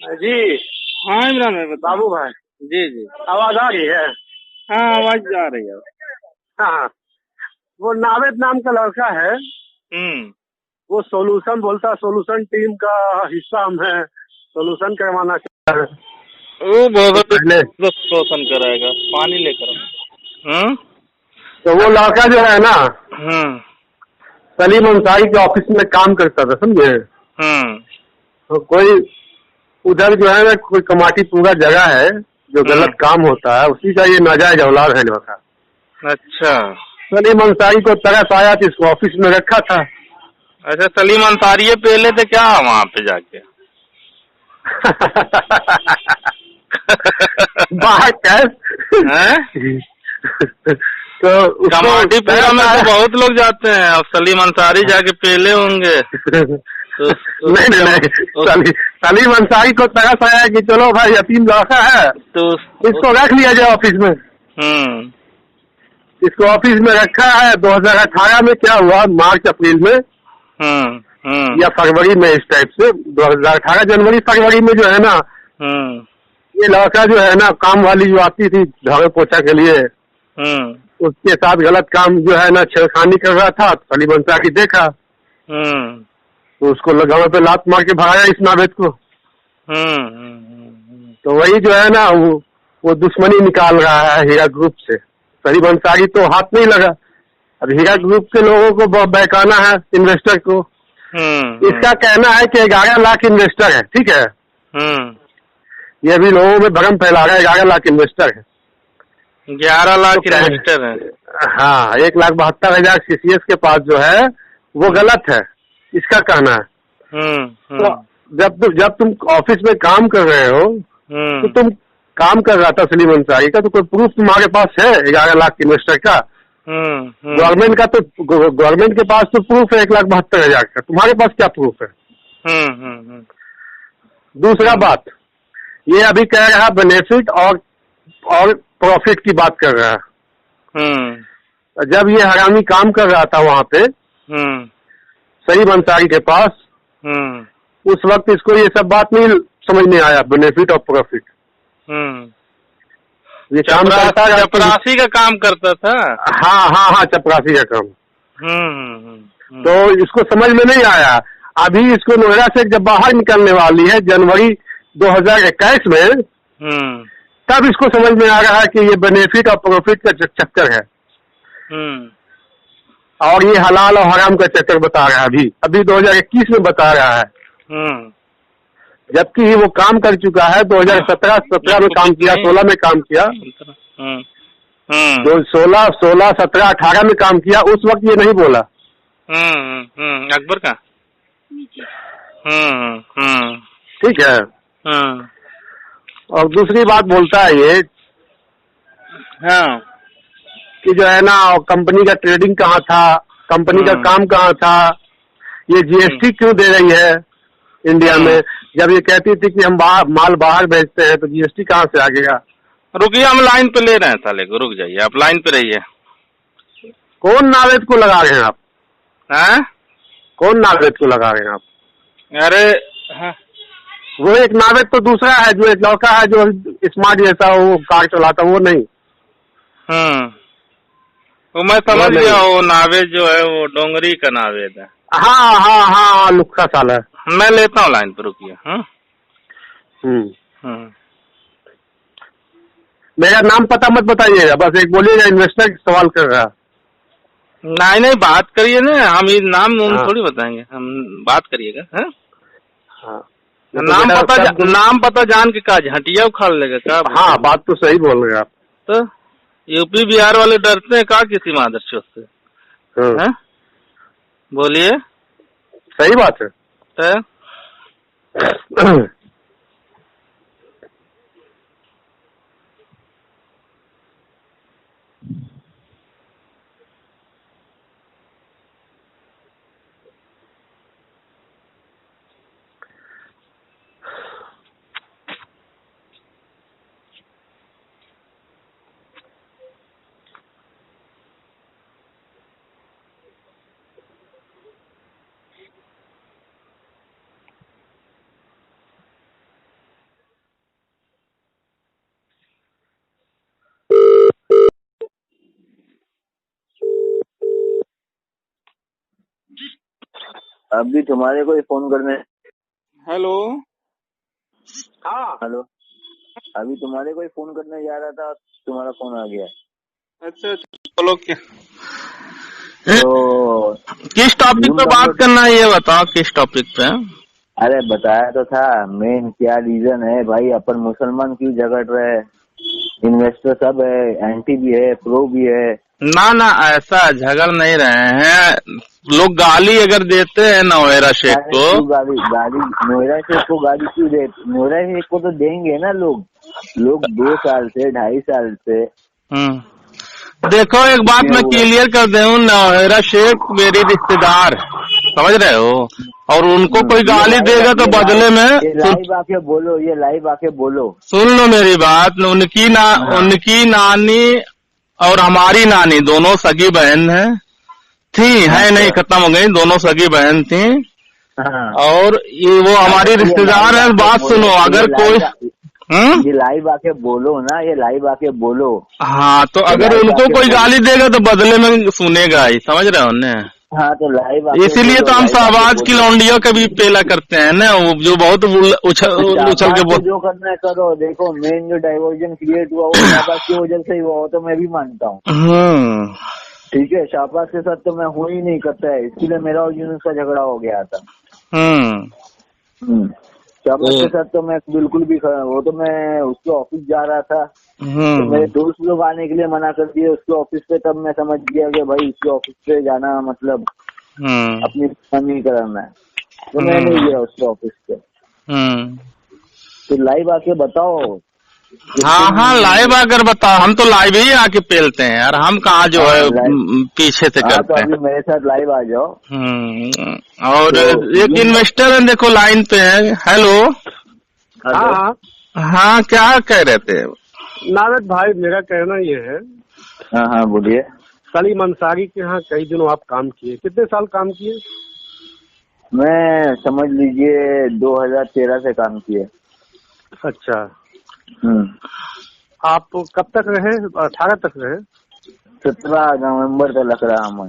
जी। हाँ इमरान भाई बताओ। बाबू भाई, जी जी। आवाज आ रही है? हाँ आवाज आ रही है। हाँ, वो नावेद नाम का लड़का है, वो सोल्यूशन बोलता है, सोल्यूशन टीम का हिस्सा हम है, सोल्यूशन करवाना चाहता है। वो बहुत पहले रोशन कराएगा, पानी लेकर। तो वो लड़का जो है ना, हम्म सलीम अंसारी के ऑफिस में काम करता था, समझे? तो कोई उधर जो है ना, कोई कमाटी पूरा जगह है जो गलत काम होता है, उसी का ये नाजायज औलाद है लड़का। अच्छा सलीम अंसारी को तरस आया तो इसको ऑफिस में रखा था। अच्छा, सलीम अंसारी पहले थे क्या वहाँ पे जाके? बाहर कैस हैं? तो उसको कमाटीपुरा में तो बहुत लोग जाते हैं, अब सलीम अंसारी जाके पहले होंगे। तो नहीं, सलीम अंसारी को तरस आया कि चलो भाई यतीम लड़का है, तो इसको रख लिया जाए ऑफिस में। इसको ऑफिस में रखा है। 2018 में क्या हुआ, मार्च अप्रैल में या फरवरी में, इस टाइप से 2018 जनवरी फरवरी में जो है ना, ये लड़का जो है ना, काम वाली जो आती थी झाड़ू पोछा के लिए, उसके साथ गलत काम जो है ना, छेड़खानी कर रहा था। सलीम अंसारी देखा तो उसको लगाव पे लात मार के भगाया इस नावेद को। तो वही जो है ना, वो दुश्मनी निकाल रहा है हीरा ग्रुप से। सलीम अंसारी तो हाथ नहीं लगा, अब हीरा ग्रुप के लोगों को बहकाना है, इन्वेस्टर को। इसका कहना है कि 11 लाख इन्वेस्टर है, ठीक है। ये भी लोगों में भ्रम फैला रहा है, 11 लाख इन्वेस्टर है। 11 लाख इन्वेस्टर है। हाँ, 1,72,000 CCS के पास जो है वो गलत है, इसका कहना है। तो जब तुम ऑफिस में काम कर रहे हो, तो तुम काम कर रहा था सलीम अंसारी का, तो कोई प्रूफ तुम्हारे पास है 11 लाख इन्वेस्टर का? गवर्नमेंट का तो, गवर्नमेंट के पास तो प्रूफ है 1,72,000 का, तुम्हारे पास क्या प्रूफ है? दूसरा बात, ये अभी कह रहा बेनिफिट और प्रॉफिट की बात कर रहा है। जब ये हरामी काम कर रहा था वहाँ पे सलीम अंसारी के पास, उस वक्त इसको ये सब बात नहीं समझ में आया, बेनिफिट और प्रॉफिट। ये काम करता है, चपरासी का काम करता था। हाँ, चपरासी का काम। तो इसको समझ में नहीं आया। अभी इसको नोएडा से जब बाहर निकलने वाली है जनवरी 2021 में, तब इसको समझ में आ रहा है कि ये बेनिफिट और प्रॉफिट का चक्कर है, और ये हलाल और हराम का चक्कर बता रहा है। अभी 2021 में बता रहा है, जबकि वो काम कर चुका है। 2017 में काम किया, 16 में काम किया, जो 16, 17, 18 में काम किया, उस वक्त ये नहीं बोला। अकबर का। ठीक है। और दूसरी बात बोलता है ये, कि जो है ना, कंपनी का ट्रेडिंग कहाँ था, कंपनी का काम कहाँ था, ये GST क्यों दे रही है इंडिया में, जब ये कहती थी कि हम माल बाहर भेजते हैं, तो GST कहाँ से आ गया? रुकिए, हम लाइन पे ले रहे हैं साले को, रुक जाइए, आप लाइन पे रहिए। कौन नावेद को लगा रहे हैं आप? कौन नावेद को लगा रहे हैं आप? अरे वो एक नावेद तो दूसरा है, जो एक लड़का है जो स्मार्ट जैसा वो कार चलाता, वो नहीं। वो मैं समझ गया, वो नावेद जो है वो डोंगरी का नावेद है। हाँ, लुक्खा साला है। मैं लेता हूँ लाइन पे, रुकिए। मेरा नाम पता मत बताइएगा, बस एक बोलिएगा इन्वेस्टर सवाल कर रहा। नहीं, बात करिए ना, हम ये नाम थोड़ी बताएंगे, हम बात करिएगा। नाम पता जान के का हटिया उखाड़ लेगा क्या? हाँ, बात तो सही बोल रहे आप। तो यूपी बिहार वाले डरते हैं का किसी मादरचोद से? बोलिए। सही बात है। अभी तुम्हारे को फोन करने। हेलो। हाँ हेलो, अभी तुम्हारे को फोन करने जा रहा था, तुम्हारा फोन आ गया। अच्छा बोलो क्या, तो किस टॉपिक पे बात करना है ये बताओ, किस टॉपिक पे? अरे बताया तो था, मेन क्या रीजन है भाई, अपन मुसलमान क्यों झगड़ रहे हैं? इन्वेस्टर सब है, एंटी भी है, प्रो भी है। ना ना, ऐसा झगड़ नहीं रहे हैं लोग। गाली अगर देते हैं नोएरा शेख को, गाली नोएरा शेख को गाली क्यों दे? नोएरा शेख को तो देंगे ना लोग 2 साल से 2.5 साल से। देखो एक बात मैं क्लियर कर दूं, नोएरा शेख मेरी रिश्तेदार, समझ रहे हो, और उनको कोई गाली देगा तो बदले में लाइव आके बोलो, ये लाइव आके बोलो, सुन लो मेरी बात। उनकी नानी और हमारी नानी दोनों सगी बहन है नहीं, खत्म हो गई, दोनों सगी बहन थी। और ये वो हमारी रिश्तेदार है। बात सुनो, अगर कोई ये लाइव आके बोलो ना, ये लाइव आके बोलो। हाँ, तो अगर उनको कोई गाली देगा तो बदले में सुनेगा ही, समझ रहे हो ने? हाँ, तो लाइव इसीलिए तो हम शहबाज की लौंडियों का भी पेला करते हैं ना, वो जो बहुत उछल के जो करना है करो। देखो मेन जो डाइवर्जन क्रिएट हुआ वो शहबाज की वजह से ही हुआ, तो मैं भी मानता हूँ। ठीक है, शहबाज के साथ तो मैं हूँ ही नहीं करता है, इसलिए मेरा और यूनुस का झगड़ा हो गया था। शहबाज के साथ तो मैं बिल्कुल भी वो तो मैं उसके ऑफिस जा रहा था, तो मेरे दोस्त लोग आने के लिए मना कर दिए उसके ऑफिस पे। तब मैं समझ गया कि भाई इसके ऑफिस पे जाना मतलब अपनी नहीं कराना है, तो मैं नहीं गया उसके ऑफिस पे। तो लाइव आके बताओ। हाँ, लाइव आकर बताओ। हम तो लाइव ही आके पेलते हैं यार, हम कहाँ जो है पीछे से करते हैं। तो मेरे साथ लाइव आ जाओ। और तो एक इन्वेस्टर है, देखो लाइन पे है। हेलो। हाँ, क्या कह रहे थे? नावेद भाई, मेरा कहना ये है। हाँ बोलिए। सलीम अंसारी के यहाँ कई दिनों आप काम किए, कितने साल काम किए? मैं समझ लीजिए 2013 से काम किए। अच्छा। आप कब तक रहे? 18 तक रहे? 17 नवंबर तक लग रहा हमें।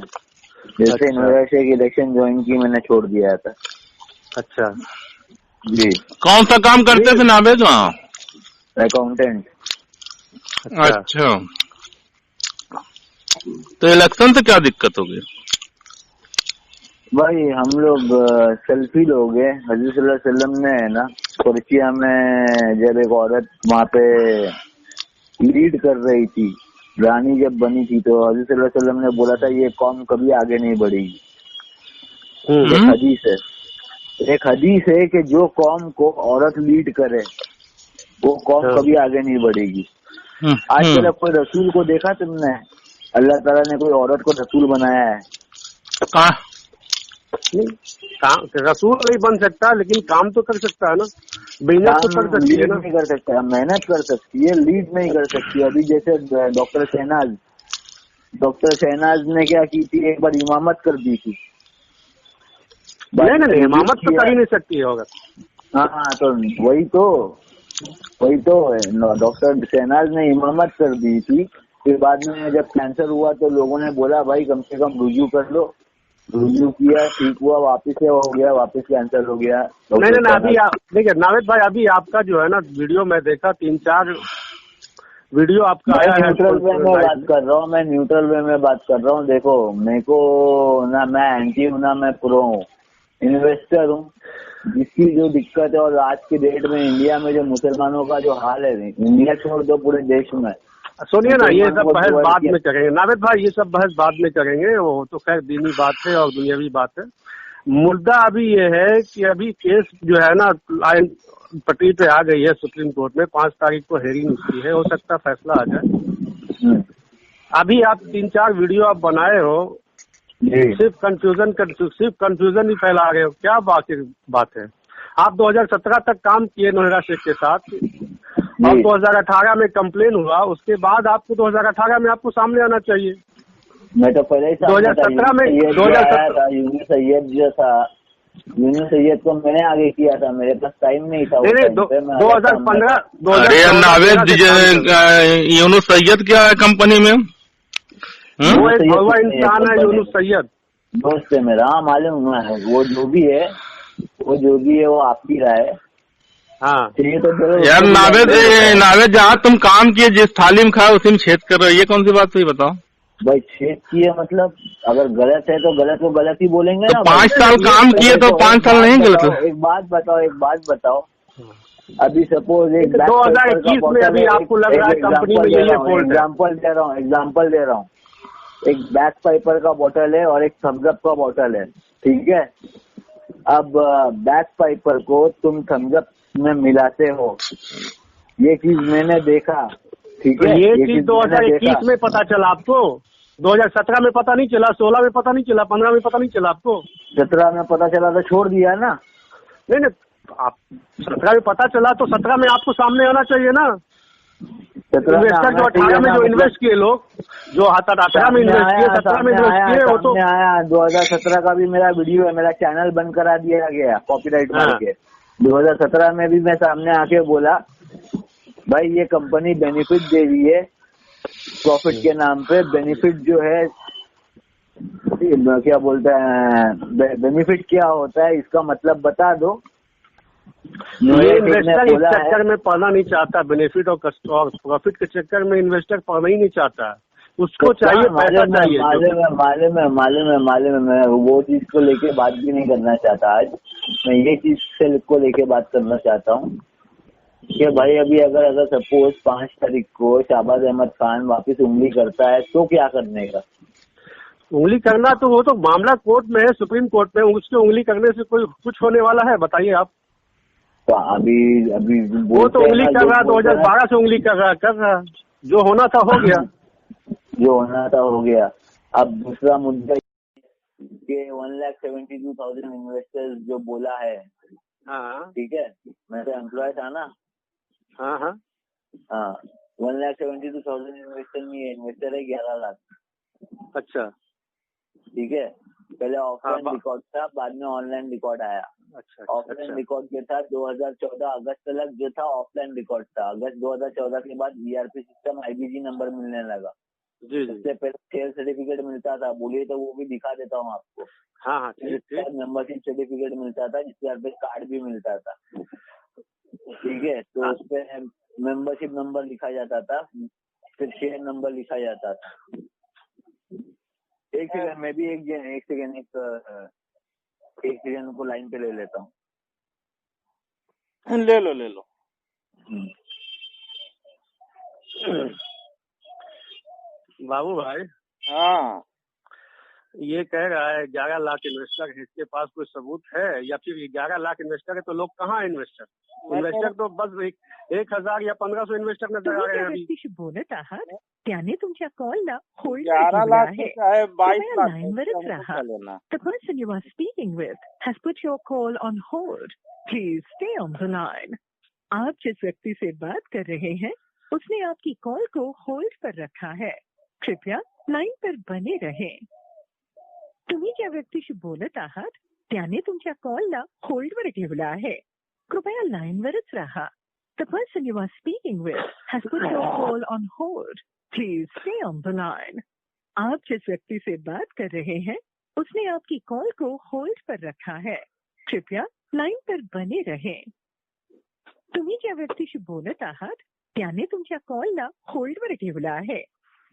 जैसे नोएरा शेख इलेक्शन ज्वाइन की मैंने छोड़ दिया था। अच्छा जी। कौन सा काम करते थे नावेद वहाँ? अकाउंटेंट। अच्छा, तो इलेक्शन से क्या दिक्कत होगी? भाई हम लोग सेल्फी लोग हैं। हजरत सल्लल्लाहु अलैहि वसल्लम ने है ना, पर्चिया में जब एक औरत वहाँ पे लीड कर रही थी, रानी जब बनी थी, तो हजरत सल्लल्लाहु अलैहि वसल्लम ने बोला था ये कौम कभी आगे नहीं बढ़ेगी। एक हदीस है कि जो कौम को औरत लीड करे वो कौम कभी आगे नहीं बढ़ेगी। आज तक कोई रसूल को देखा तुमने? अल्लाह ताला ने कोई औरत को रसूल बनाया है? रसूल नहीं बन सकता, लेकिन काम तो कर सकता है ना, बिजनेस तो कर सकती है ना। नहीं कर सकता, मेहनत कर सकती है, लीड नहीं कर सकती। अभी जैसे डॉक्टर शहनाज ने क्या की थी, एक बार इमामत कर दी थी। नहीं, इमामत तो कर ही नहीं सकती होगा। हाँ, तो वही तो डॉक्टर शहनाज ने इमामत कर दी थी। फिर बाद में जब कैंसर हुआ तो लोगों ने बोला भाई कम से कम रुजू कर लो। रुजू किया, ठीक हुआ, वापस से हो गया, वापस कैंसर हो गया। नहीं, अभी देखिए नावेद भाई, अभी आपका जो है ना वीडियो मैं देखा, 3-4 वीडियो आपका आया है। न्यूट्रल वे में बात कर रहा हूँ। देखो मेरे को ना मैं एंटी हूँ ना मैं प्रो हूँ, इन्वेस्टर हूँ। जिसकी जो दिक्कत है, और आज की डेट में इंडिया में जो मुसलमानों का जो हाल है, इंडिया छोड़ दो पूरे देश में। सुनिए ना, ये सब बहस बाद में करेंगे नावेद भाई, ये सब बहस बाद में करेंगे। वो तो खैर दीनी बात है और दुनियावी बात है। मुद्दा अभी ये है कि अभी केस जो है ना लाइन पटरी पे आ गई है सुप्रीम कोर्ट में। 5 तारीख को हेयरिंग उसकी है, हो सकता है फैसला आ जाए। अभी आप 3-4 वीडियो आप बनाए हो, सिर्फ कंफ्यूजन ही फैला रहे हो। क्या बात है? आप 2017 तक काम किए नोएरा शेख के साथ, और 2018 में कंप्लेन हुआ, उसके बाद आपको 2018 में आपको सामने आना चाहिए। मैं तो पहले ही 2017 में यूनुस सैयद को मैंने आगे किया था, मेरे पास टाइम नहीं था। नहीं, 2015 नावेद यूनुस सैयद क्या है कंपनी में? वो एक भगवा इंसान है यूनुस सैयद। दोस्त है मेरा, हाँ मालूम है। वो जो भी है वो आपकी राय है। हाँ चाहिए तो चलो यार नावेद जहाँ तुम काम किए, जिस थाली में खाए उसी में छेद कर रहे हो, ये कौन सी बात हुई बताओ? भाई छेद किए मतलब अगर गलत है तो गलत ही बोलेंगे तो ना। 5 साल काम किए तो 5 साल नहीं गलत? एक बात बताओ। अभी सपोज एक 2021 में अभी आपको लग रहा है कंपनी में ये फॉल्ट है। एग्जाम्पल दे रहा हूँ। एक बैक पाइपर का बोतल है और एक थम्स अप का बोतल है, ठीक है। अब बैक पाइपर को तुम थम्स अप में मिलाते हो, ये चीज मैंने देखा, ठीक है। ये चीज 2021 में पता चला आपको? 2017 में पता नहीं चला, 16 में पता नहीं चला, 15 में पता नहीं चला आपको? 17 में पता चला तो छोड़ दिया ना। नहीं, आप 17 में पता चला तो 17 में आपको सामने आना चाहिए ना। इन्वेस्टर जो 18 में जो इन्वेस्ट किए लोग, जो 18 में इन्वेस्ट किए, 17 में इन्वेस्ट किए, वो तो आया। 2017 का भी मेरा वीडियो है, मेरा चैनल बंद करा दिया गया कॉपीराइट मार के। 2017 में भी मैं सामने आके बोला भाई ये कंपनी बेनिफिट दे रही है प्रॉफिट के नाम पे। बेनिफिट जो है क्या बोलते हैं, बेनिफिट क्या होता है इसका मतलब बता दो। ये इन्वेस्टर इस चक्कर में पढ़ना नहीं चाहता, बेनिफिट और प्रॉफिट के चक्कर में इन्वेस्टर पढ़ना ही नहीं चाहता। उसको चाहिए पैसा चाहिए। मालूम है। मैं वो चीज को लेके बात भी नहीं करना चाहता आज। मैं ये चीज को लेके बात करना चाहता हूँ कि भाई अभी अगर सपोज 5 तारीख को शहबाज अहमद खान वापस उंगली करता है तो क्या करने का? उंगली करना तो वो तो मामला कोर्ट में है, सुप्रीम कोर्ट में। उसके उंगली करने से कोई कुछ होने वाला है? बताइए आप। तो अभी वो तो उंगली कर रहा, 2012 से उंगली कर रहा। जो होना था हो गया। अब दूसरा मुद्दा के 1,72,000 इन्वेस्टर्स जो बोला है, हाँ ठीक है। मैं तो एम्प्लॉय था ना। हाँ 1,72,000 इन्वेस्टर में इन्वेस्टर है 11 लाख। अच्छा, ठीक है। पहले ऑफलाइन रिकॉर्ड था, बाद में ऑनलाइन रिकॉर्ड आया। अच्छा। ऑफलाइन रिकॉर्ड के था 2014 अगस्त तक जो था ऑफलाइन रिकॉर्ड था। अगस्त 2014 के बाद ईआरपी सिस्टम IBG नंबर मिलने लगा। जी। उससे पहले सेल सर्टिफिकेट मिलता था, बोलिए तो वो भी दिखा देता हूँ आपको। हाँ मेंबरशिप सर्टिफिकेट मिलता था, जिसके बाद कार्ड भी मिलता था, ठीक है। तो उस पे मेंबरशिप नंबर लिखा जाता था, फिर शेयर नंबर लिखा जाता था। एक सेकंड, मैं भी एक सेकंड को लाइन पे ले लेता हूँ। ले लो। बाबू भाई, हाँ, ये कह रहा है 11 लाख इन्वेस्टर है, इसके पास कोई सबूत है? या फिर 11 लाख इन्वेस्टर है तो लोग कहाँ इन्वेस्टर तो बस 1,000 या 1,500 इन्वेस्टर नजर आ रहे हैं अभी। बोलत आहात त्याने तुमच्या कॉलला होल्ड 11 लाख चाहे 22 लाख लाईनवरच राहा. The person you are speaking with has put your call on hold. Please stay on the line. आप जिस व्यक्ति से बात कर रहे हैं उसने आपकी कॉल को होल्ड पर रखा है. कृपया लाइन पर बने रहें. तुम्ही ज्या व्यक्तीशी बोलत आहात त्याने तुमच्या कॉलला होल्डवर ठेवला आहे. कृपया लाईनवरच राहा. The person you are speaking with has put your call on hold. Please stay on the line. आप जिस व्यक्ति से बात कर रहे हैं उसने आपकी कॉल को होल्ड पर रखा है. कृपया लाइन पर बने रहें. तुम्ही ज्या व्यक्तीशी बोलत आहात त्याने तुमच्या कॉलला होल्डवर ठेवला आहे.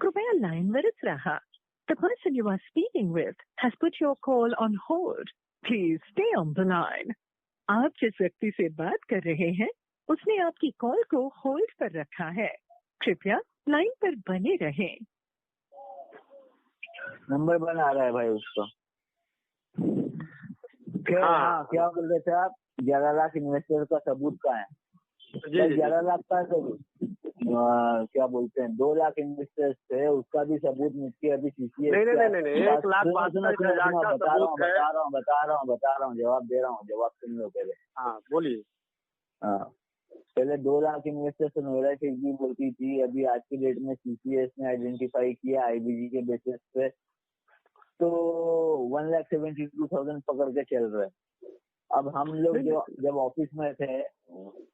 कृपया लाईनवरच राहा. The person you are speaking with has put your call on hold. Please stay on the line. आप जिस व्यक्ति से बात कर रहे हैं उसने आपकी कॉल को होल्ड पर रखा है. कृपया लाइन पर बने रहें. नंबर बन आ रहा है भाई उसका. क्या बोल रहे थे आप? 11 लाख इन्वेस्टर का सबूत का है. 11 लाख का सबूत क्या बोलते हैं 2 लाख इन्वेस्टर्स थे, उसका भी सबूत मुझे अभी CCS नहीं 1,62,000 का सबूत है. बता रहा हूँ जवाब दे रहा हूँ. जवाब सुन लो पहले. हाँ बोलिए. पहले 2 लाख इन्वेस्टर्स नोएडा टेक भी बोलती थी. अभी आज की डेट में CCS ने आइडेंटिफाई किया IBG के बेसिस पे, तो 1,72,000 पकड़ के चल रहे. अब हम लोग जब ऑफिस में थे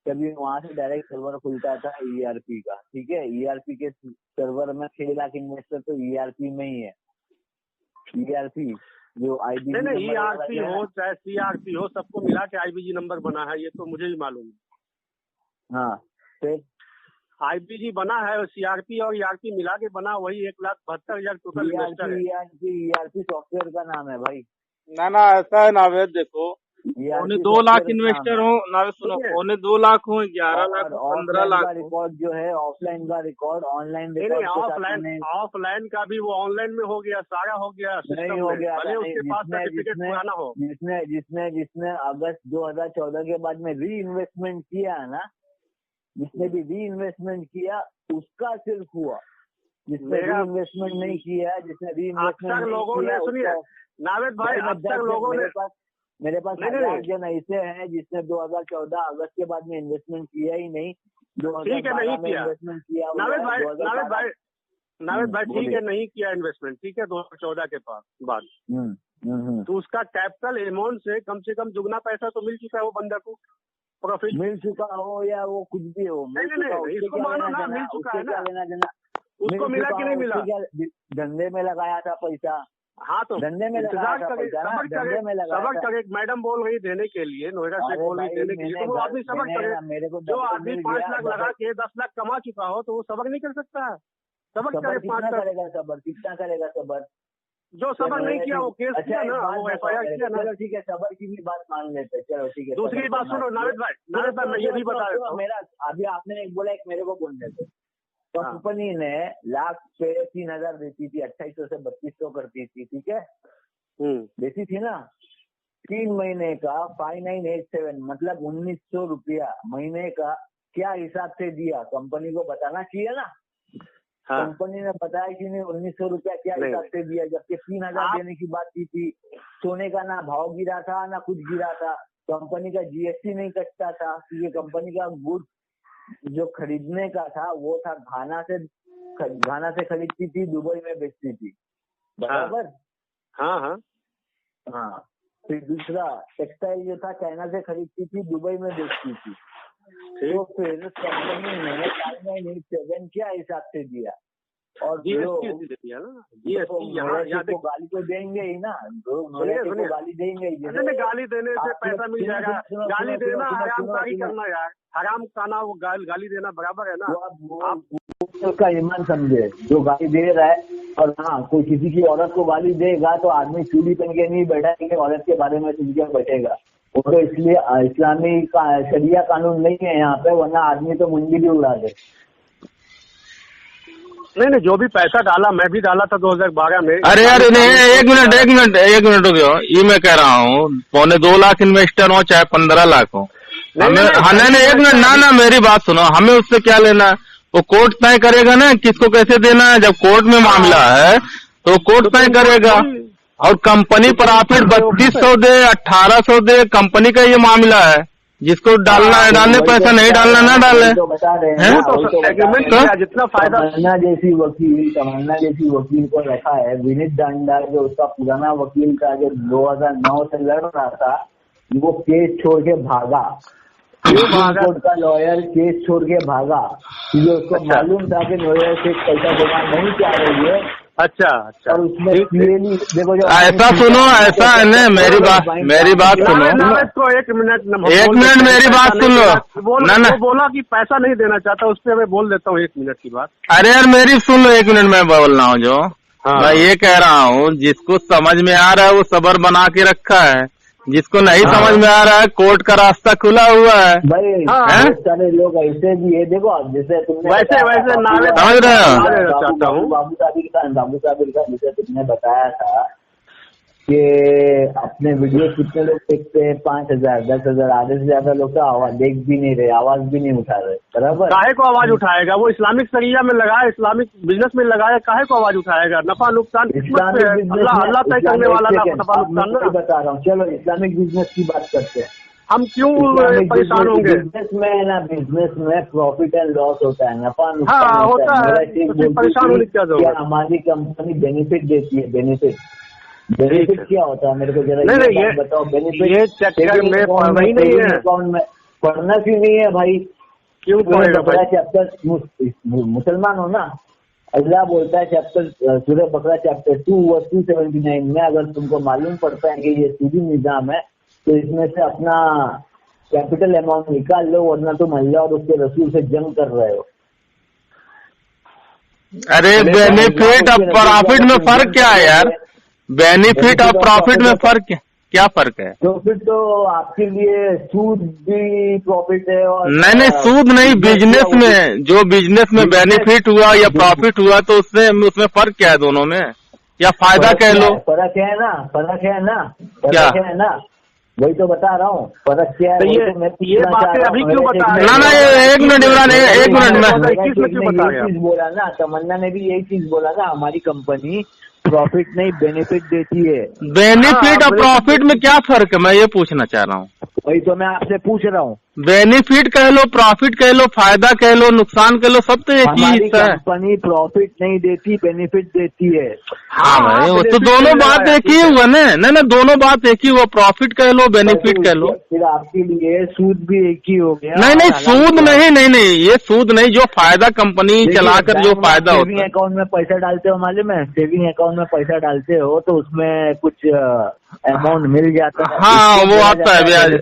तभी वहां से डायरेक्ट सर्वर खुलता था ERP का. ठीक है, ERP के सर्वर में 6 लाख इन्वेस्टर तो ERP में ही है. ERP जो IBG नहीं ERC हो चाहे CRC हो, सबको मिला के IBG नंबर बना है, ये तो मुझे भी मालूम है। हाँ, फिर IBG बना है और CRP और ERP मिला के बना, वही 1,72,000 टोटल इन्वेस्टर है। ERP सॉफ्टवेयर का नाम है भाई। ना ऐसा है नावेद, देखो पौने 2 लाख इन्वेस्टर हो नावेद, सुनो, पौने 2 लाख हो, 11 लाख, 15 लाख रिकॉर्ड जो है, ऑफलाइन का रिकॉर्ड, ऑनलाइन ऑफलाइन का भी वो ऑनलाइन में हो गया, सारा हो गया, नहीं हो गया। भले उसके पास सर्टिफिकेट पुराना हो। जिसने अगस्त 2014 के बाद में री इन्वेस्टमेंट किया है ना, जिसने भी री इन्वेस्टमेंट किया उसका सिर्फ हुआ, जिसने री इन्वेस्टमेंट नहीं किया, जिसने री इन्वेस्टमेंट लोगों ने, सुनिए नावेद भाई, अक्सर लोगों ने, मेरे पास 1000 जन ऐसे हैं जिसने 2014 अगस्त के बाद में इन्वेस्टमेंट किया ही नहीं, 2012 में इन्वेस्टमेंट किया। नावेद भाई ठीक है, नहीं किया इन्वेस्टमेंट, ठीक है, 2014 के बाद तो उसका कैपिटल अमाउंट से कम दुगना पैसा तो मिल चुका है वो बंदा को, प्रॉफिट मिल चुका हो या वो कुछ भी हो। नहीं, इसको मानो ना, मिल चुका है ना, उसको मिला कि नहीं मिला? धंधे में लगाया था पैसा। हाँ, तो धंधे में इंतजार सबक करे, मैडम बोल रही देने के लिए, नोएडा से बोल रही देने के लिए, तो वो आदमी सबक करे। जो आदमी 5 लाख लगा के 10 लाख कमा चुका हो तो वो सबक नहीं कर सकता है? सबक करे, कितना करेगा सबर? जो सबर नहीं किया वो केस किया ना, वो FIR किया ना। ठीक है, सबर की भी बात मान लेते हैं, चलो ठीक है। दूसरी बात सुनो नावेद भाई, मैं ये भी बता देता हूँ। मेरा अभी आपने एक बोला, एक मेरे को बोल देते। कंपनी ने लाख पे 3,000 देती थी, 2800 से 3200 करती थी, ठीक है, देती थी ना। 3 महीने का 5987 मतलब 1900 रुपया महीने का क्या हिसाब से दिया, कंपनी को बताना चाहिए ना। हाँ। कंपनी ने बताया कि नहीं 1900 रुपया क्या हिसाब से दिया, जबकि 3,000 देने की बात की थी। सोने का ना भाव गिरा था ना कुछ गिरा था, कंपनी का GST नहीं कटता था, क्योंकि कंपनी का गुड्स जो खरीदने का था वो था घाना से खरीदती थी, दुबई में बेचती थी, बराबर। हाँ। फिर दूसरा टेक्सटाइल जो था चाइना से खरीदती थी, दुबई में बेचती थी। तो फिर कंपनी ने 5987 क्या हिसाब से दिया, और GST दिया ना, GST यहाँ तो गाली तो देंगे ही ना, तो गाली देंगे ही। गाली देने से पैसा मिल जाएगा, गाली देना हरामकारी करना यार, हराम खाना, वो गाली देना बराबर है ना। आप उसका ईमान समझे, जो गाली दे रहा है, और हाँ कोई किसी की औरत को गाली देगा तो आदमी चूड़ी पहन के नहीं बैठा कि औरत के बारे में सोच के बैठेगा, वो तो इसलिए इस्लामी शरिया कानून नहीं है यहाँ पे, वरना आदमी तो मुंडी भी उड़ा दे। नहीं, जो भी पैसा डाला, मैं भी डाला था 2012 में। अरे नहीं, एक मिनट हो गया, ये मैं कह रहा हूँ, पौने 2 लाख इन्वेस्टर हो चाहे 15 लाख हो, हमें एक मिनट ना मेरी बात सुनो, हमें उससे क्या लेना है? वो कोर्ट तय करेगा ना किसको कैसे देना है। जब कोर्ट में मामला है तो कोर्ट तय करेगा, और कंपनी प्रॉफिट 3200 दे 1800 दे, कंपनी का ये मामला है, जिसको डालना है डालने, पैसा नहीं डालना ना डाले। तो बता रहे हैं जितना फायदा। तमन्ना जैसी वकील को रखा है, विनीत डांडा, जो उसका पुराना वकील का जो 2009 से लड़ रहा था, वो केस छोड़ के भागा। कोर्ट का लॉयर केस छोड़ के भागा, क्योंकि उसको मालूम था कि लॉयर से पैसा देना नहीं चाह रही है। अच्छा। और उसमें देखो जो ऐसा सुनो, ऐसा है ना, मेरी बात सुनो, एक मिनट मेरी बात सुन लो ना। बोला कि पैसा नहीं देना चाहता, उस पर मैं बोल देता हूँ 1 मिनट की बात। अरे यार मेरी सुन लो, 1 मिनट मैं बोल रहा हूँ जो। मैं ये कह रहा हूँ, जिसको समझ में आ रहा है वो सबर बना के रखा है, जिसको नहीं समझ में आ रहा है कोर्ट का रास्ता खुला हुआ है भाई। सारे लोग ऐसे भी है, देखो जैसे तुमने वैसे समझ रहे हो। बाबू साबिर का जैसे तुमने बताया था कि अपने वीडियो कितने लोग देखते हैं, 5,000 10,000, आधे से ज्यादा लोग तो आवाज देख भी नहीं रहे, आवाज भी नहीं उठा रहे, बराबर। काहे को आवाज उठाएगा? वो इस्लामिक शरिया में लगाया, इस्लामिक बिजनेस में लगाया, काहे को आवाज उठाएगा? नफा नुकसान अल्लाह तय करने वाला नफा नुकसान ना। बता रहा हूँ, चलो इस्लामिक बिजनेस की बात करते हैं। हम क्यों परेशान होंगे? बिजनेस में प्रॉफिट एंड लॉस होता है, नफा नुकसान होता है, परेशान होने की क्या जरूरत है? हमारी कंपनी बेनिफिट देती है, बेनिफिट क्या होता है मेरे को जरा बताओ। बेनिफिट ये चक्कर में पढ़ना ही नहीं है, अकाउंट में पढ़ना क्यों नहीं है भाई? क्यों पढ़ेगा भाई? चैप्टर मुसलमान हो ना, अल्लाह बोलता है चैप्टर सूरह बकरा चैप्टर 2 वर्स 279 में, अगर तुमको मालूम पड़ता है कि ये सूदी निजाम है तो इसमें से अपना कैपिटल अमाउंट निकाल लो, वरना तुम अल्लाह और उसके रसूल से जंग कर रहे हो। अरे बेनिफिट और प्रॉफिट में फर्क क्या है यार? बेनिफिट और प्रॉफिट में फर्क क्या फर्क है? प्रॉफिट तो आपके लिए सूद भी प्रॉफिट है और नहीं सूद नहीं, बिजनेस में जो बिजनेस में बेनिफिट हुआ या प्रॉफिट हुआ तो उसमें फर्क क्या है दोनों में? या फायदा कह लो। फर्क है ना, फर्क है ना, क्या है ना, वही तो बता रहा हूँ फर्क क्या है। तो ये बातें अभी क्यों बता रहे? ना एक मिनट इमरान, एक मिनट में चीज बोला ना, तमन्ना ने भी यही चीज बोला ना, हमारी कंपनी प्रॉफिट नहीं बेनिफिट देती है। बेनिफिट और प्रॉफिट में क्या फर्क है, मैं ये पूछना चाह रहा हूँ। वही तो मैं आपसे पूछ रहा हूँ। बेनिफिट कह लो, प्रॉफिट कह लो, फायदा कह लो, नुकसान कह लो, सब तो एक ही हिस्सा है। कंपनी प्रॉफिट नहीं देती बेनिफिट देती है। हाँ भाई, वो तो दोनों बात एक ही हुआ ना। नहीं दोनों बात एक ही हुआ, प्रॉफिट कह लो बेनिफिट कह लो। फिर आपके लिए सूद भी एक ही हो गया। नहीं सूद नहीं, ये सूद नहीं, जो फायदा कंपनी चलाकर जो फायदा होता है। सेविंग अकाउंट में पैसा डालते हो, मालूम है? सेविंग अकाउंट में पैसा डालते हो तो उसमें कुछ अमाउंट मिल जाता है। हाँ वो आता है ब्याज,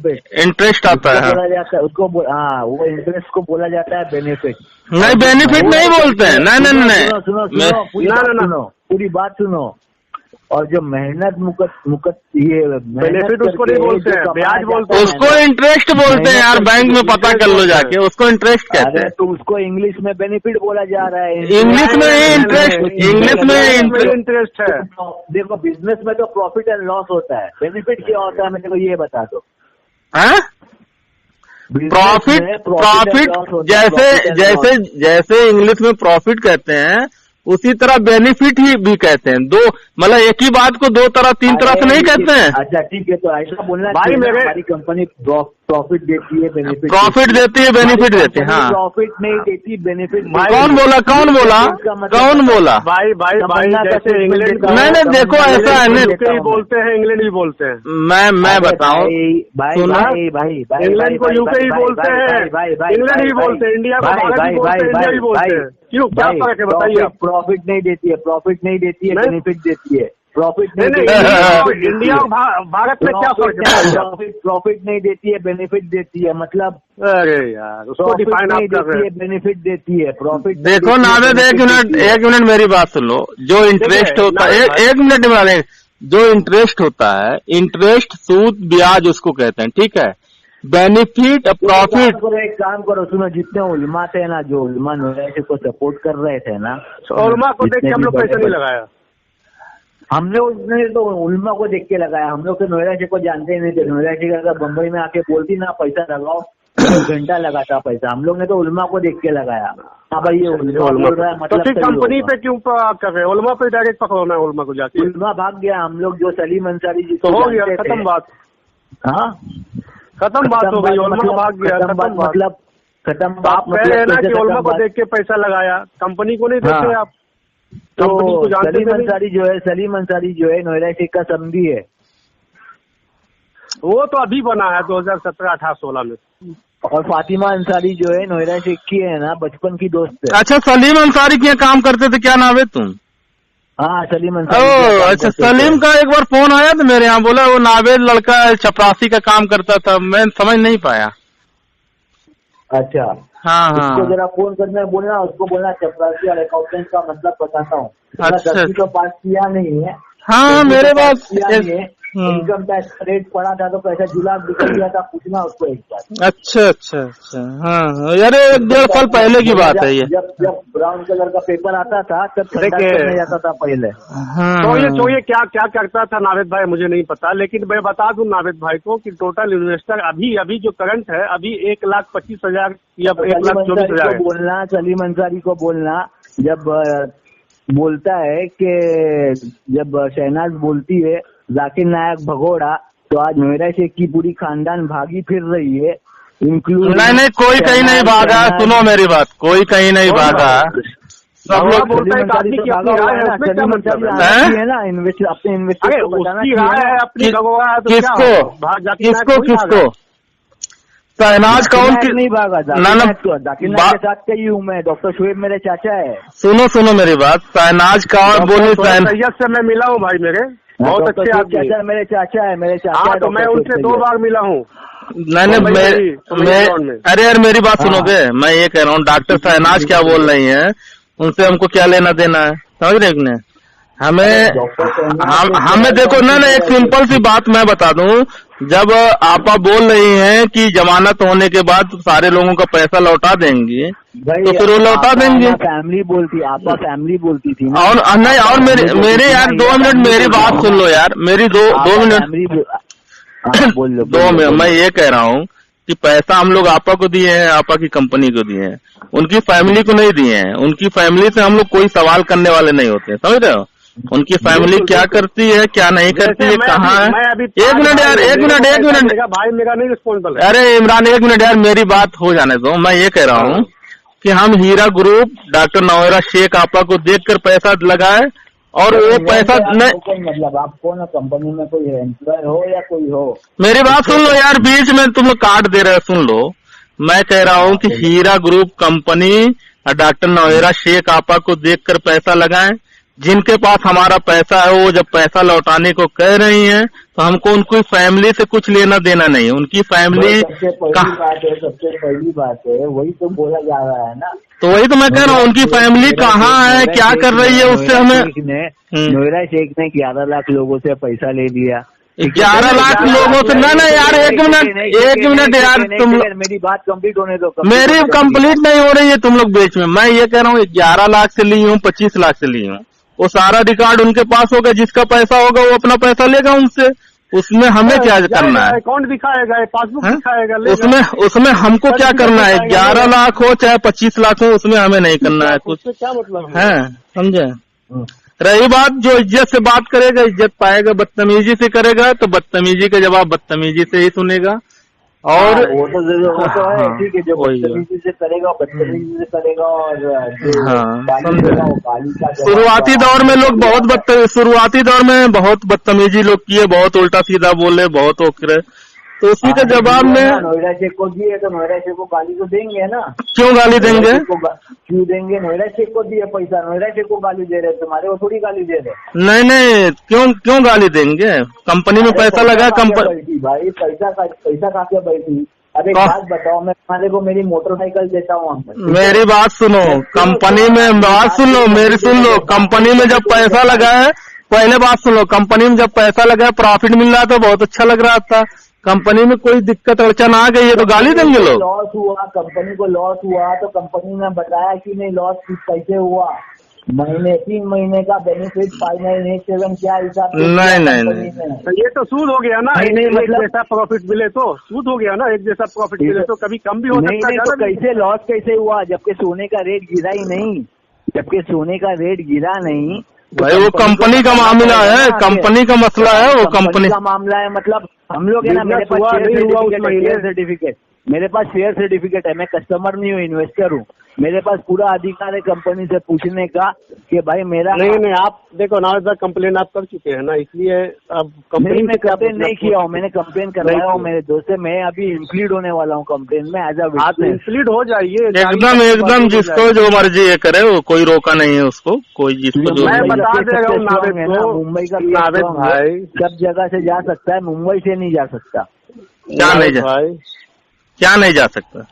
इंटरेस्ट आता है। बोला जाता है उसको, हाँ वो इंटरेस्ट को बोला जाता है बेनिफिट। नहीं बेनिफिट नहीं बोलते हैं। नहीं सुनो पूरी बात सुनो। और जो मेहनत ये बेनिफिट उसको नहीं बोलते हैं, ब्याज बोलते हैं। उसको इंटरेस्ट बोलते हैं यार, बैंक में पता कर लो जाके, उसको इंटरेस्ट कहते हैं। तो उसको इंग्लिश में बेनिफिट बोला जा रहा है। इंग्लिश में इंटरेस्ट है। देखो बिजनेस में तो प्रॉफिट एंड लॉस होता है, बेनिफिट क्या होता है मेरे को ये बता दो। प्रॉफिट जैसे इंग्लिश में प्रॉफिट कहते हैं उसी तरह बेनिफिट ही भी कहते हैं। दो मतलब एक ही बात को दो तरह तीन तरह से नहीं कहते हैं। अच्छा ठीक है, तो ऐसा बोलना भाई हमारी कंपनी प्रॉफिट देती है बेनिफिट देती है बेनिफिट देती है। हाँ प्रॉफिट नहीं देती बेनिफिट। कौन बोला? भाई जैसे इंग्लैंड नहीं देखो ऐसा है नहीं बोलते हैं, इंग्लैंड भी बोलते हैं। मैं बताऊं भाई इंग्लैंड को यूके ही बोलते हैं, इंग्लैंड ही बोलते हैं, इंडिया को इंडिया ही बोलते हैं। क्यों, क्या फर्क है बताइए? प्रॉफिट नहीं देती है, प्रॉफिट नहीं देती है, बेनिफिट देती है। प्रॉफिट नहीं, इंडिया और भारत में क्या फर्क है? प्रॉफिट नहीं देती है बेनिफिट देती है, मतलब अरे यार उसको डिफाइन आप कर रहे हैं। बेनिफिट देती है, प्रॉफिट देखो नावेद एक मिनट मेरी बात सुन लो। जो इंटरेस्ट होता है एक मिनट में, जो इंटरेस्ट होता है, इंटरेस्ट सूद ब्याज उसको कहते हैं, ठीक है। बेनिफिट प्रॉफिट एक काम करो, सुनो, जितने उलमा थे ना, जो उलमा नोयरा को सपोर्ट कर रहे थे ना, उलमा को देख के हम लोग पैसा नहीं लगाया। हमने उसने तो उलमा को देख के लगाया। हम लोग तो नोयरा को जानते ही नहीं थे। नोयरा अगर बम्बई में आके बोलती ना पैसा लगाओ तो घंटा लगाता पैसा। हम लोग ने तो उलमा को देख के लगाया। हाँ भाई ये उलमा बोल रहा है, मतलब तो कंपनी पे क्यों कर रहे? उलमा पे डायरेक्ट पकड़ना है, उलमा को जाके। उलमा भाग गया। हम लोग जो सलीम अंसारी जी तो हो गया, खत्म बात। हाँ खत्म बात हो गई, उलमा भाग गया, खत्म बात। मतलब खत्म बात। आप कह रहे हैं ना कि उलमा को देख के पैसा लगाया, कंपनी को नहीं देते आप। तो सलीम अंसारी जो है नोयरा शेख का समधी है। वो तो अभी बना है 2017, 18, 16 में। और फातिमा अंसारी जो है नोयरा शेख की है ना, बचपन की दोस्त है। अच्छा सलीम अंसारी क्या काम करते थे, क्या नाम है तुम? हाँ सलीम अंसारी। अच्छा सलीम का एक बार फोन आया था मेरे यहाँ, बोला वो नावेद लड़का चपरासी का काम करता था, मैं समझ नहीं पाया। अच्छा हाँ उसको जरा फोन करना बोलना, उसको बोलना चपरासी और अकाउंटेंट का मतलब बताता हूँ। अच्छा 10वीं तो पास किया नहीं है। हाँ मेरे पास इनकम टैक्स रेट पड़ा था तो पैसा जुला निकल गया था, पूछना उसको एक बार। अच्छा हाँ यार 1-1.5 साल पहले की बात है ये। जब ब्राउन कलर का पेपर आता था तब करने जाता था पहले। तो ये क्या करता था नावेद भाई मुझे नहीं पता, लेकिन मैं बता दूं नावेद भाई को कि टोटल इन्वेस्टर अभी जो करंट है अभी 1,25,000 या 1,24,000 बोलना। सलीम अंसारी को बोलना, जब बोलता है कि जब शहनाज बोलती है जाकिर नायक भगोड़ा, तो आज नोयरा शेख की पूरी खानदान भागी फिर रही है, इंक्लूड। नहीं कोई कहीं नहीं भागा, सुनो मेरी बात, कोई कहीं नहीं भागा। सब लोग बोलते हैं अपनी राय है, है ना, अपने इन्वेस्टर को बताना है अपनी। किसको शहनाज कौन की नहीं भागा था, ना जाकिर नायक के साथ कही हूँ मैं। डॉक्टर शोएब मेरे चाचा है। सुनो मेरी बात, शहनाज कौन बोली? सैयद से मैं मिला हूँ भाई, मेरे बहुत अच्छे आदमी चाचा, मेरे चाचा है, मेरे चाचा। तो मैं उनसे 2 बार मिला हूँ। नहीं अरे यार मेरी बात सुनोगे? मैं ये कह रहा हूँ डॉक्टर शहनाज क्या बोल रही हैं, उनसे हमको क्या लेना देना है, समझ रहे हैं? हमें देखो ना एक सिंपल सी बात मैं बता दूं, जब आपा बोल रही हैं कि जमानत होने के बाद सारे लोगों का पैसा लौटा देंगे, तो फिर वो लौटा देंगे। फैमिली बोलती, आपका फैमिली बोलती थी और नहीं, और मेरे यार 2 मिनट मेरी बात सुन लो यार, मेरी 2 मिनट बोल लो। 2 मिनट मैं ये कह रहा हूँ कि पैसा हम लोग आपा को दिए हैं, आपा की कंपनी को दिए हैं, उनकी फैमिली को नहीं दिए हैं। उनकी फैमिली से हम लोग कोई सवाल करने वाले नहीं होते, समझ रहे हो? उनकी फैमिली क्या करती है क्या नहीं करती है, कहाँ है। 1 मिनट यार, 1 मिनट भाई, मेरा नहीं रिस्पॉन्सिबल। अरे इमरान 1 मिनट यार, मेरी बात हो जाने दो। मैं ये कह रहा हूँ कि हम हीरा ग्रुप डॉक्टर नौयरा शेख आपा को देखकर पैसा लगाए, और वो पैसा नहीं, मतलब आप कौन कंपनी में कोई एम्प्लॉय हो या कोई हो? मेरी बात सुन लो यार, बीच में तुम लोग काट दे रहे हो, सुन लो। मैं कह रहा हूँ कि हीरा ग्रुप कंपनी डॉक्टर नौयरा शेख आपा को देखकर पैसा लगाएं। जिनके पास हमारा पैसा है वो जब पैसा लौटाने को कह रही हैं, तो हमको उनकी फैमिली से कुछ लेना देना नहीं है। उनकी फैमिली सबसे पहली बात है वही तो बोला जा रहा है ना। तो वही तो मैं कह रहा हूँ, उनकी फैमिली कहाँ है, क्या कर रही है, उससे हमें। नौयरा शेख ने 11 लाख लोगों से पैसा ले लिया। 11 लाख लोगों से? ना यार, 1 मिनट यार, तुम मेरी बात कंप्लीट होने दो। मेरी कंप्लीट नहीं हो रही है, तुम लोग बीच में। मैं ये कह रहा हूँ 11 लाख से ली हूँ, 25 लाख से ली हूँ, वो सारा रिकॉर्ड उनके पास होगा। जिसका पैसा होगा वो अपना पैसा लेगा उनसे, उसमें हमें क्या करना है? अकाउंट दिखाएगा, पासबुक दिखाएगा, उसमें हमको क्या करना है? 11 लाख हो चाहे 25 लाख हो, उसमें हमें नहीं करना है कुछ, क्या मतलब है? समझे? रही बात, जो इज्जत से बात करेगा इज्जत पाएगा, बदतमीजी से करेगा तो बदतमीजी का जवाब बदतमीजी से ही सुनेगा। और वो तो है, ठीक है, जो बदतमीजी से करेगा बदतमीजी से करेगा। और शुरुआती दौर में लोग शुरुआती दौर में बहुत बदतमीजी लोग किए, बहुत उल्टा सीधा बोले, बहुत ओकरे, तो उसी के जवाब में नौयरा शेख को दिए तो नौयरा शेख को गाली तो देंगे ना। क्यों गाली देंगे? क्यों देंगे? नौयरा शेख को दिए पैसा, नौयरा शेख को गाली दे रहे, तुम्हारे को थोड़ी गाली दे रहे। नहीं, क्यों गाली देंगे? कंपनी में पैसा लगा, कंपनी भाई पैसा खा के बैठी। अरे बात बताओ, मैं तुम्हारे को मेरी मोटरसाइकिल देता हूँ। मेरी बात सुनो, कंपनी में बात सुन लो, मेरी सुन लो। कंपनी में जब पैसा लगा है, पहले बात सुन लो, कंपनी में जब पैसा लगा है, प्रॉफिट मिल रहा था, बहुत अच्छा लग रहा था। कंपनी में कोई दिक्कत अड़चन आ गई है तो गाली देंगे लोग। लॉस हुआ, कंपनी को लॉस हुआ तो कंपनी ने बताया कि नहीं लॉस कैसे हुआ, 3 महीने का बेनिफिट 5987 क्या हिसाब? नहीं, ये तो सूद हो गया ना। नहीं, एक जैसा प्रॉफिट मिले तो सूद हो गया ना, एक जैसा प्रॉफिट मिले तो कभी कम भी हो सकता है। तो कैसे लॉस कैसे हुआ जबकि सोने का रेट गिरा ही नहीं, जबकि सोने का रेट गिरा नहीं भाई? वो कंपनी का मामला है, कंपनी का मसला है, वो कंपनी का मामला है। मतलब हम लोग है ना, मेरे पास शेयर सर्टिफिकेट, मेरे पास शेयर सर्टिफिकेट है, मैं कस्टमर नहीं हूँ, इन्वेस्टर हूँ। मेरे पास पूरा अधिकार है कंपनी से पूछने का कि भाई मेरा नहीं आप देखो ना, कंप्लेन आप कर चुके हैं ना, इसलिए अब कंप्लेन में कंप्लेन नहीं किया हूँ, मैंने कंप्लेन करवाया हूँ मेरे दोस्त से। मैं अभी इंक्लूड होने वाला हूँ कंप्लेन में एज अ इंक्लूड हो जाइए एकदम जिसको जो मर्जी ये करे, वो कोई रोका नहीं है उसको, कोई जिसको जो। मैं बता दे रहा हूँ मुंबई का भाई सब जगह से जा सकता है, मुंबई से नहीं जा सकता। क्या नहीं जा सकता?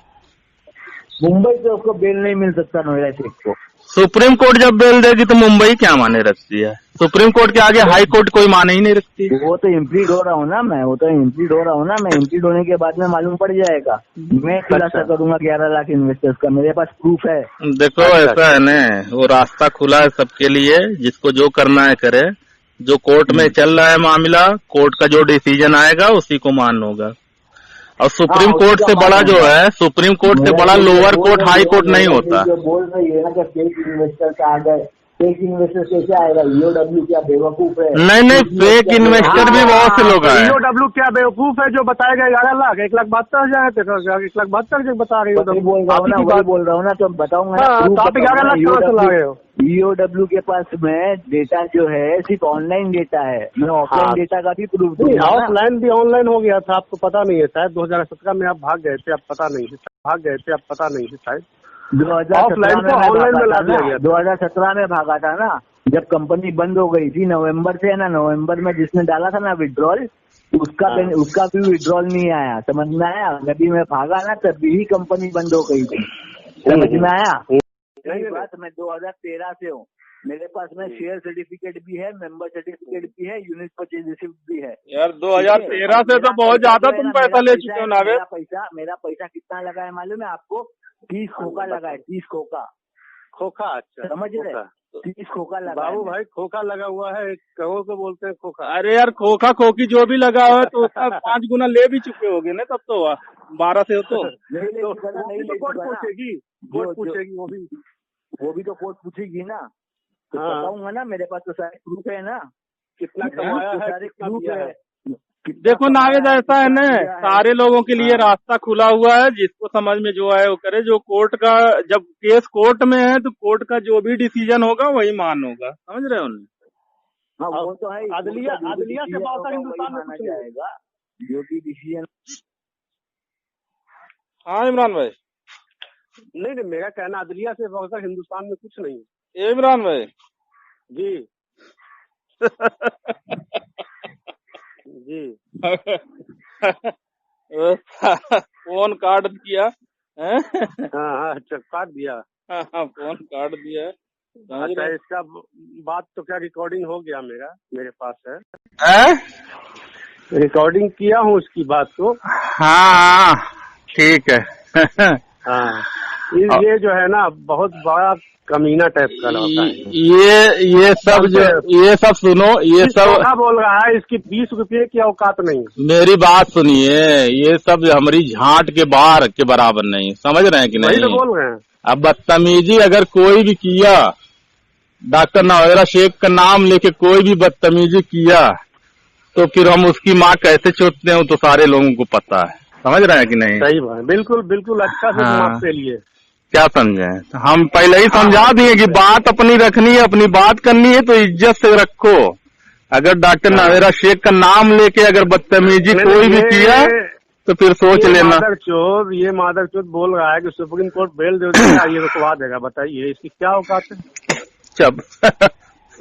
मुंबई से उसको बेल नहीं मिल सकता नौयरा शेख को। सुप्रीम कोर्ट जब बेल देगी तो मुंबई क्या माने रखती है? सुप्रीम कोर्ट के आगे हाई कोर्ट कोई माने ही नहीं रखती। वो तो इम्प्लीड हो रहा हूँ ना मैं, मैं इम्प्लीड होने के बाद में मालूम पड़ जाएगा। मैं खुलासा करूंगा 11 लाख इन्वेस्टर्स का, मेरे पास प्रूफ है। देखो ऐसा है ना, वो रास्ता खुला है सबके लिए, जिसको जो करना है करे। जो कोर्ट में चल रहा है मामला, कोर्ट का जो डिसीजन आएगा उसी को मान होगा। और सुप्रीम कोर्ट से बड़ा जो है, सुप्रीम कोर्ट से बड़ा लोअर कोर्ट हाई कोर्ट नहीं होता। जो बोल रही है ना कि फेक इन्वेस्टर आ गए, फेक इन्वेस्टर कैसे आएगा? ईओडब्ल्यू क्या बेवकूफ है? नहीं, फेक इन्वेस्टर भी बहुत से लोग हैं। ईओडब्ल्यू क्या बेवकूफ है जो बताएगा 11 लाख 1,72,000 1,72,000 बता रही हो? बोल रहा हूँ ना, तो बताऊंगा। आप 11 लाख कहाँ से ला रहे हो? EOW के पास में डेटा जो है सिर्फ ऑनलाइन डेटा है, मैं ऑफलाइन डेटा का भी प्रूफ दूंगा। ऑफलाइन भी ऑनलाइन हो गया था, आपको पता नहीं है शायद। 2017 में आप भाग गए थे, आप पता नहीं है शायद। 2017 में भागा था ना, जब कंपनी बंद हो गई थी नवंबर से, है ना। नवंबर में जिसने डाला था ना विड्रॉल, उसका भी विड्रॉल नहीं आया, समझ में आया। जब मैं भागा ना तभी ही कंपनी बंद हो गई थी, समझ में आया। यही बात, मैं 2013 से हूँ, मेरे पास में शेयर सर्टिफिकेट भी है, मेंबर सर्टिफिकेट भी है, यूनिट परचेज रिसिप्ट भी है। यार 2013 से तो बहुत ज्यादा तुम पैसा ले चुके हो नावेद। मेरा पैसा कितना लगा है मालूम है आपको? 30 खोखा लगा है, 30 खोखा। अच्छा, समझ रहे? 30 खोखा लगा। बाबू भाई खोखा लगा हुआ है, कहो को बोलते हैं खोखा। अरे यार खोखा खोखी जो भी लगा हुआ है तो उसका 5 गुना ले भी चुके होगे ना, तब तो 12 से हो तो कोर्ट पूछेगी, वो भी तो कोर्ट पूछेगी ना, तो बताऊंगा ना। मेरे पास तो सारे प्रूफ है ना, कितना कमाया है, सारे प्रूफ है। देखो नावेद, ऐसा है ना, सारे लोगों के लिए रास्ता खुला हुआ है, जिसको समझ में जो आए वो करे। जो कोर्ट का, जब केस कोर्ट में है तो कोर्ट का जो भी डिसीजन होगा वही मान होगा, समझ रहे हो उन्हें? हाँ, वो तो है। अदलिया से बात हिंदुस्तान में कुछ जाएगा जो भी डिसीजन। हाँ इमरान भाई। नहीं, मेरा कहना अदलिया से बहुत हिंदुस्तान में कुछ नहीं है। इमरान भाई जी जी फोन काट दिया। हाँ, अच्छा काट दिया। हाँ, फोन काट दिया। अच्छा, इसका बात तो क्या रिकॉर्डिंग हो गया, मेरे पास है। रिकॉर्डिंग किया हूँ उसकी बात को। हाँ ठीक है। हाँ, ये जो है ना बहुत बड़ा कमीना टाइप का होता है। ये सब सुनो, ये सब बोल रहा है, इसकी 20 रुपये की औकात नहीं। मेरी बात सुनिए, ये सब हमारी झांट के बाहर के बराबर नहीं, समझ रहे हैं कि नहीं? तो बोल रहे हैं। अब बदतमीजी अगर कोई भी किया, डॉक्टर नवेरा शेख का नाम लेके कोई भी बदतमीजी किया, तो फिर हम उसकी माँ कैसे चोटते हैं तो सारे लोगों को पता है, समझ रहे हैं कि नहीं? सही बात, बिल्कुल अच्छा से आपके लिए क्या समझे? हम पहले ही समझा दिए कि बात अपनी रखनी है, अपनी बात करनी है तो इज्जत से रखो। अगर डॉक्टर नवेरा शेख का नाम लेके अगर बदतमीजी कोई भी किया तो फिर सोच लेना। ये मादरचोद बोल रहा है कि सुप्रीम कोर्ट बेल दे देगा, ये रुकवा देगा। बताइए इसकी क्या औकात है? जब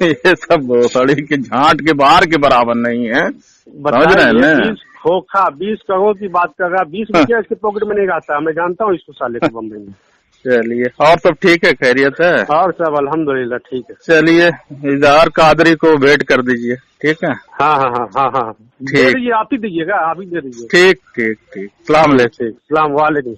ये सब भोसड़ी के झांट के बाहर के बराबर नहीं है, समझ रहे हैं ना? 20 करोड़ की बात कर रहा, 20 रुपया इसके पॉकेट में नहीं आता। मैं जानता हूँ इसको साले को बम्बई में। चलिए, और सब ठीक है, खैरियत है? और सब अल्हम्दुलिल्लाह ठीक है। चलिए, इजहार कादरी को भेंट कर दीजिए, ठीक है? हाँ ठीक, आप ही दीजिएगा, आप ही दे दीजिए। ठीक। सलाम अलैकुम। सलाम वालेकुम।